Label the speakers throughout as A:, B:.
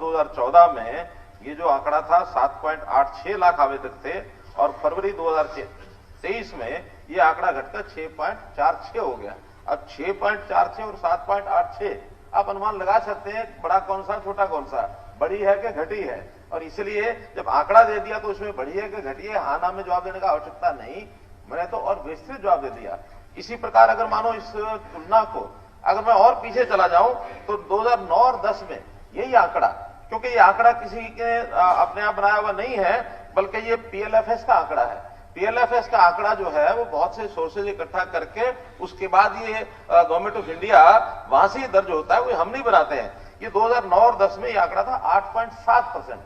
A: 2014 में ये जो आंकड़ा था 7.86 लाख आवेदक थे और फरवरी 2023 में ये आंकड़ा घटकर 6.46 हो गया। अब 6.46 और 7.86 आप अनुमान लगा सकते हैं बड़ा कौन सा छोटा कौन सा, बड़ी है कि घटी है। और इसलिए जब आंकड़ा दे दिया तो उसमें बड़ी है कि घटी है, हाँ ना में जवाब देने का आवश्यकता नहीं, मैंने तो और विस्तृत जवाब दे दिया। इसी प्रकार अगर मानो इस तुलना को अगर मैं और पीछे चला जाऊं तो 2009 और 10 में यही आंकड़ा, क्योंकि ये आंकड़ा किसी के अपने आप बनाया हुआ नहीं है बल्कि ये पीएलएफएस का आंकड़ा है। पीएलएफएस का आंकड़ा जो है वो बहुत से सोर्सेज इकट्ठा करके उसके बाद ये गवर्नमेंट ऑफ इंडिया वहां से दर्ज होता है, वो हम नहीं बनाते हैं। ये 2009 और 10 में ये आंकड़ा था 8.7%।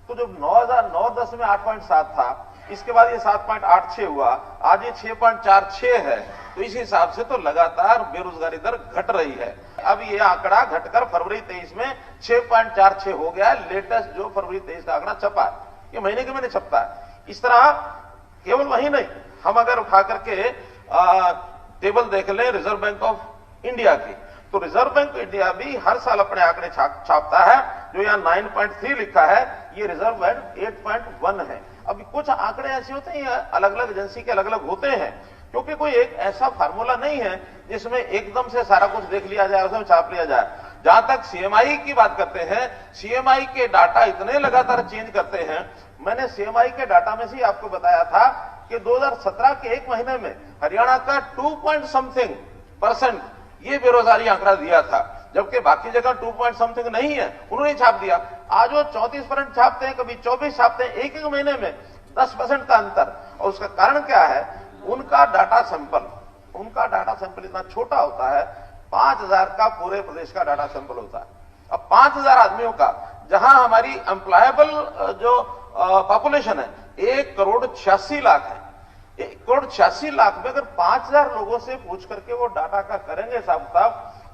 A: तो जब 2009-10 में 8.7 था, इसके बाद ये 7.86 हुआ, आज ये 6.46 है। तो इस हिसाब से तो लगातार बेरोजगारी दर घट रही है। अब ये आंकड़ा घटकर फरवरी 23 में 6.46 हो गया है। लेटेस्ट जो फरवरी 23 का आंकड़ा छपा, ये महीने के महीने छपता है। इस तरह केवल वही नहीं, हम अगर उठा करके टेबल देख लें रिजर्व बैंक ऑफ इंडिया की, तो रिजर्व बैंक ऑफ इंडिया भी हर साल अपने आंकड़े छापता है। जो यहाँ 9.3 लिखा है, ये रिजर्व बैंक 8.1 है। अब कुछ आंकड़े ऐसे होते हैं, अलग अलग एजेंसी के अलग अलग होते हैं, क्योंकि कोई एक ऐसा फार्मूला नहीं है जिसमें एकदम से सारा कुछ देख लिया जाए, उसमें छाप लिया जाए। जहां तक सीएमआई की बात करते हैं, सीएमआई के डाटा इतने लगातार चेंज करते हैं। मैंने सीएमआई के डाटा में से आपको बताया था कि 2017 के एक महीने में हरियाणा का 2% ये बेरोजगारी आंकड़ा दिया था, जबकि बाकी जगह 2 नहीं है, उन्होंने छाप दिया। आज वो 34% छापते हैं, कभी 24 छापते हैं, एक एक महीने में 10% का अंतर। और उसका कारण क्या है? उनका डाटा सैंपल इतना छोटा होता है, 5000 का पूरे प्रदेश का डाटा सैंपल होता है। अब 5000 आदमियों का, जहां हमारी एम्प्लॉयबल जो पॉपुलेशन है 1,86,00,000 है, 1,86,00,000 में अगर 5000 लोगों से पूछ करके वो डाटा का करेंगे हिसाब,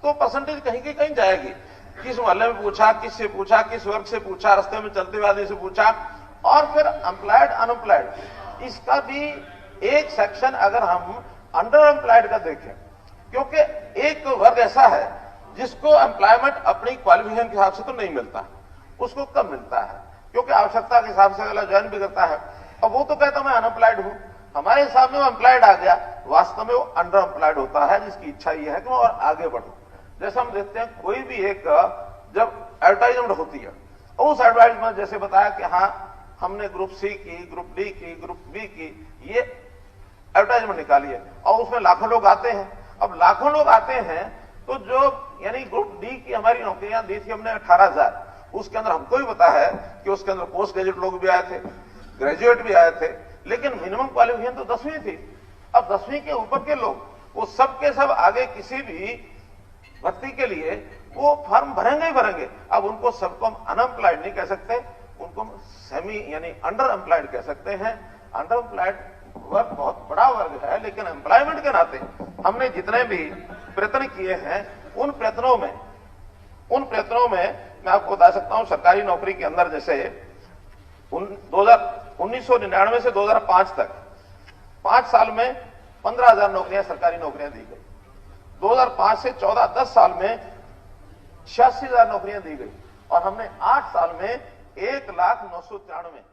A: तो परसेंटेज कहीं की कहीं जाएगी। किस मोहल्ले में पूछा, किससे पूछा, किस वर्ग से पूछा, रास्ते में चलते हुए आदमी से पूछा, और फिर एम्प्लॉयड अनएम्प्लॉयड, इसका भी एक सेक्शन अगर हम अंडर एम्प्लॉयड का देखें, क्योंकि एक वर्ग ऐसा है जिसको एम्प्लॉयमेंट अपनी क्वालिफिकेशन के हिसाब से तो नहीं मिलता, उसको कम मिलता है, क्योंकि आवश्यकता के हिसाब से अगला ज्वाइन भी करता है। अब वो तो कहता मैं अनएम्प्लॉयड हूं, हमारे हिसाब में वो एम्प्लॉयड आ गया, वास्तव में वो अंडर एम्प्लॉयड होता है, जिसकी इच्छा ये है कि मैं और आगे बढ़ूं। जैसे हम देखते हैं कोई भी एक जब एडवर्टाइजमेंट होती है, उस एडवर्टाइजमेंट जैसे बताया कि हाँ हमने ग्रुप सी की, ग्रुप डी की, ग्रुप बी की, ये एडवर्टाइजमेंट निकाली है, और उसमें लाखों लोग आते हैं। अब लाखों लोग आते हैं तो जो यानी ग्रुप डी की हमारी नौकरियां दी थी हमने 18,000, उसके अंदर हमको भी पता है कि उसके अंदर पोस्ट ग्रेजुएट लोग भी आए थे, ग्रेजुएट भी आए थे, लेकिन मिनिमम क्वालिफिकेशन तो 10वीं थी। अब 10वीं के ऊपर के लोग, वो सब के सब आगे किसी भी भर्ती के लिए वो फॉर्म भरेंगे ही भरेंगे। अब उनको सबको हम अनएम्प्लॉयड नहीं कह सकते, उनको सेमी यानी अंडर एम्प्लॉयड कह सकते हैं। अंडर एम्प्लॉयड वर्ग बहुत बड़ा वर्ग है, लेकिन एम्प्लॉयमेंट के नाते हमने जितने भी प्रयत्न किए हैं, उन प्रयत्नों में मैं आपको बता सकता हूं, सरकारी नौकरी के अंदर जैसे 1999 से 2005 तक 5 साल में 15,000 नौकरियां, सरकारी नौकरियां दी गई। 2005 से 14-10 साल में 86,000 नौकरियां दी गई, और हमने 8 साल में 1,09,93